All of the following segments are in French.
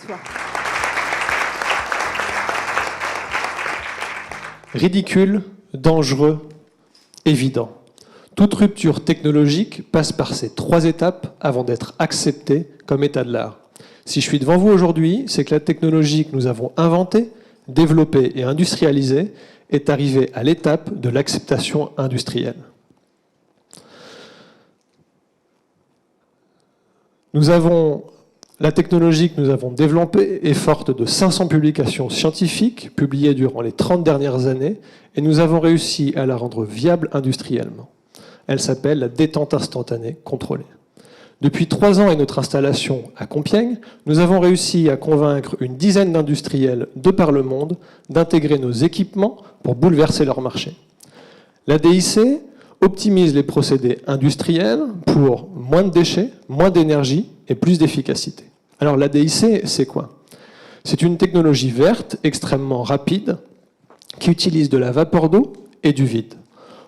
toi. Ridicule, dangereux, évident. Toute rupture technologique passe par ces 3 étapes avant d'être acceptée comme état de l'art. Si je suis devant vous aujourd'hui, c'est que la technologie que nous avons inventée, développée et industrialisée est arrivée à l'étape de l'acceptation industrielle. La technologie que nous avons développée est forte de 500 publications scientifiques publiées durant les 30 dernières années et nous avons réussi à la rendre viable industriellement. Elle s'appelle la détente instantanée contrôlée. Depuis 3 ans et notre installation à Compiègne, nous avons réussi à convaincre une dizaine d'industriels de par le monde d'intégrer nos équipements pour bouleverser leur marché. La DIC optimise les procédés industriels pour moins de déchets, moins d'énergie et plus d'efficacité. Alors la DIC, c'est quoi? C'est une technologie verte extrêmement rapide qui utilise de la vapeur d'eau et du vide.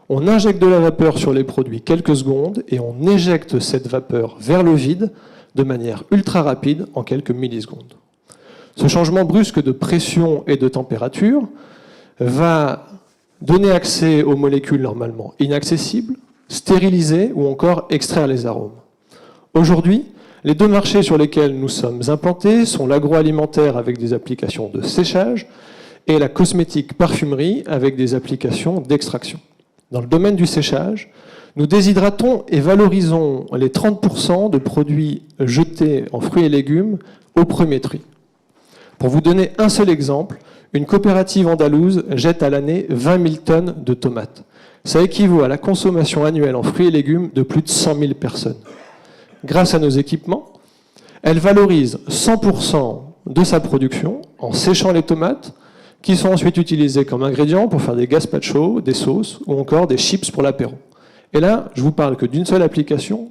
On injecte de la vapeur sur les produits quelques secondes et on éjecte cette vapeur vers le vide de manière ultra rapide en quelques millisecondes. Ce changement brusque de pression et de température va donner accès aux molécules normalement inaccessibles, stériliser ou encore extraire les arômes. Aujourd'hui, les 2 marchés sur lesquels nous sommes implantés sont l'agroalimentaire avec des applications de séchage et la cosmétique parfumerie avec des applications d'extraction. Dans le domaine du séchage, nous déshydratons et valorisons les 30% de produits jetés en fruits et légumes au premier tri. Pour vous donner un seul exemple, une coopérative andalouse jette à l'année 20 000 tonnes de tomates. Ça équivaut à la consommation annuelle en fruits et légumes de plus de 100 000 personnes. Grâce à nos équipements, elle valorise 100% de sa production en séchant les tomates, qui sont ensuite utilisées comme ingrédients pour faire des gazpacho, des sauces ou encore des chips pour l'apéro. Et là, je vous parle que d'une seule application,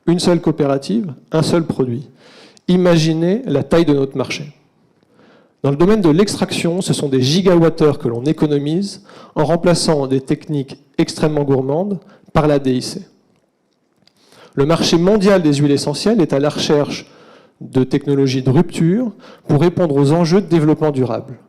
une seule coopérative, un seul produit. Imaginez la taille de notre marché. Dans le domaine de l'extraction, ce sont des gigawattheures que l'on économise en remplaçant des techniques extrêmement gourmandes par la DIC. Le marché mondial des huiles essentielles est à la recherche de technologies de rupture pour répondre aux enjeux de développement durable.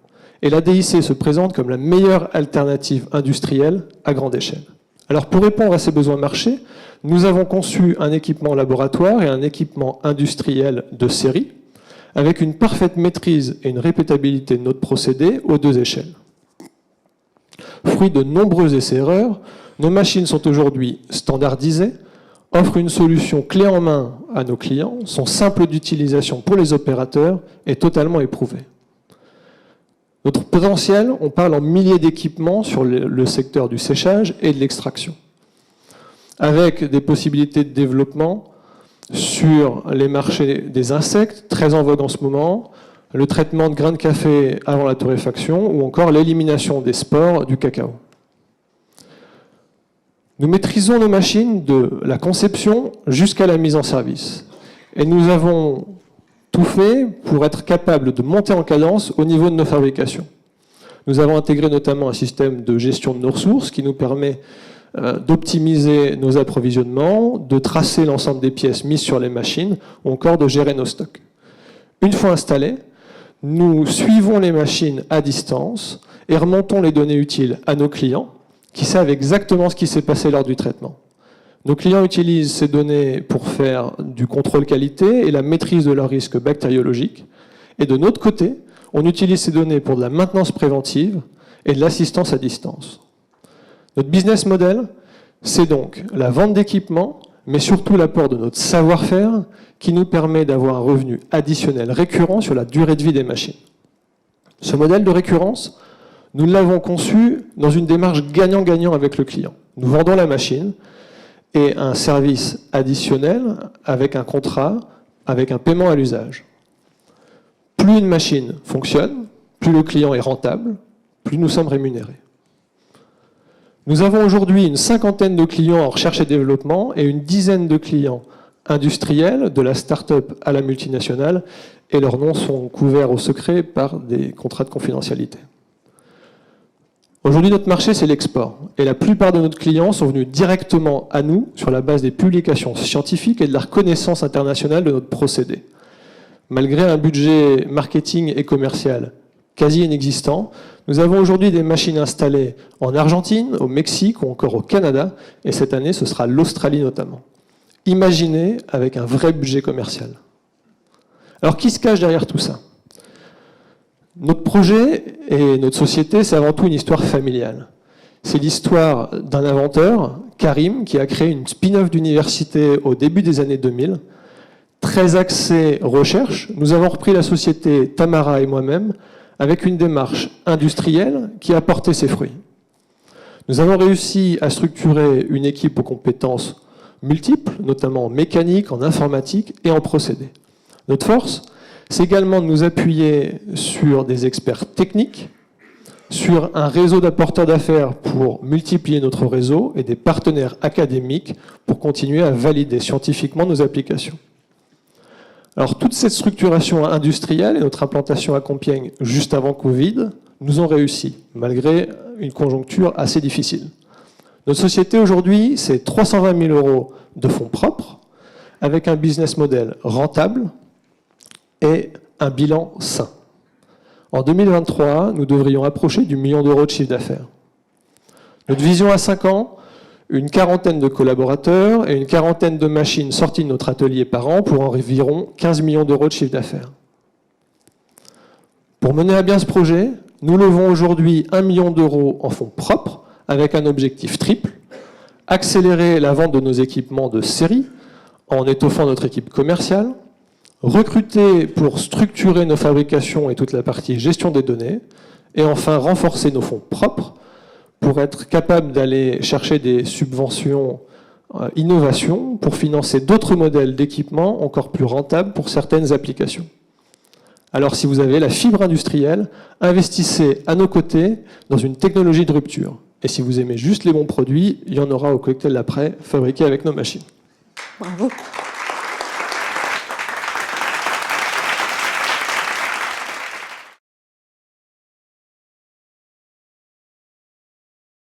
Et la DIC se présente comme la meilleure alternative industrielle à grande échelle. Alors pour répondre à ces besoins marchés, nous avons conçu un équipement laboratoire et un équipement industriel de série, avec une parfaite maîtrise et une répétabilité de notre procédé aux 2 échelles. Fruit de nombreux essais-erreurs, nos machines sont aujourd'hui standardisées, offrent une solution clé en main à nos clients, sont simples d'utilisation pour les opérateurs et totalement éprouvées. Notre potentiel, on parle en milliers d'équipements sur le secteur du séchage et de l'extraction, avec des possibilités de développement sur les marchés des insectes, très en vogue en ce moment, le traitement de grains de café avant la torréfaction ou encore l'élimination des spores du cacao. Nous maîtrisons nos machines de la conception jusqu'à la mise en service. Et nous avons tout fait pour être capables de monter en cadence au niveau de nos fabrications. Nous avons intégré notamment un système de gestion de nos ressources qui nous permet d'optimiser nos approvisionnements, de tracer l'ensemble des pièces mises sur les machines, ou encore de gérer nos stocks. Une fois installés, nous suivons les machines à distance et remontons les données utiles à nos clients, qui savent exactement ce qui s'est passé lors du traitement. Nos clients utilisent ces données pour faire du contrôle qualité et la maîtrise de leurs risques bactériologiques. Et de notre côté, on utilise ces données pour de la maintenance préventive et de l'assistance à distance. Notre business model, c'est donc la vente d'équipements, mais surtout l'apport de notre savoir-faire qui nous permet d'avoir un revenu additionnel récurrent sur la durée de vie des machines. Ce modèle de récurrence, nous l'avons conçu dans une démarche gagnant-gagnant avec le client. Nous vendons la machine et un service additionnel avec un contrat, avec un paiement à l'usage. Plus une machine fonctionne, plus le client est rentable, plus nous sommes rémunérés. Nous avons aujourd'hui une 50aine de clients en recherche et développement et une dizaine de clients industriels, de la start-up à la multinationale, et leurs noms sont couverts au secret par des contrats de confidentialité. Aujourd'hui, notre marché, c'est l'export. Et la plupart de nos clients sont venus directement à nous sur la base des publications scientifiques et de la reconnaissance internationale de notre procédé. Malgré un budget marketing et commercial quasi inexistant, nous avons aujourd'hui des machines installées en Argentine, au Mexique ou encore au Canada, et cette année, ce sera l'Australie notamment. Imaginez avec un vrai budget commercial. Alors, qui se cache derrière tout ça? Notre projet et notre société, c'est avant tout une histoire familiale. C'est l'histoire d'un inventeur, Karim, qui a créé une spin-off d'université au début des années 2000, très axée recherche. Nous avons repris la société, Tamara et moi-même, avec une démarche industrielle qui a porté ses fruits. Nous avons réussi à structurer une équipe aux compétences multiples, notamment en mécanique, en informatique et en procédés. Notre force, c'est également de nous appuyer sur des experts techniques, sur un réseau d'apporteurs d'affaires pour multiplier notre réseau et des partenaires académiques pour continuer à valider scientifiquement nos applications. Alors, toute cette structuration industrielle et notre implantation à Compiègne juste avant Covid nous ont réussi, malgré une conjoncture assez difficile. Notre société aujourd'hui, c'est 320 000 € de fonds propres, avec un business model rentable et un bilan sain. En 2023, nous devrions approcher du million d'euros de chiffre d'affaires. Notre vision à 5 ans, une quarantaine de collaborateurs et une quarantaine de machines sorties de notre atelier par an pour environ 15 millions d'euros de chiffre d'affaires. Pour mener à bien ce projet, nous levons aujourd'hui 1 million d'euros en fonds propres avec un objectif triple, accélérer la vente de nos équipements de série en étoffant notre équipe commerciale, recruter pour structurer nos fabrications et toute la partie gestion des données, et enfin renforcer nos fonds propres pour être capable d'aller chercher des subventions innovation pour financer d'autres modèles d'équipements encore plus rentables pour certaines applications. Alors si vous avez la fibre industrielle, investissez à nos côtés dans une technologie de rupture. Et si vous aimez juste les bons produits, il y en aura au cocktail d'après, fabriqués avec nos machines. Bravo.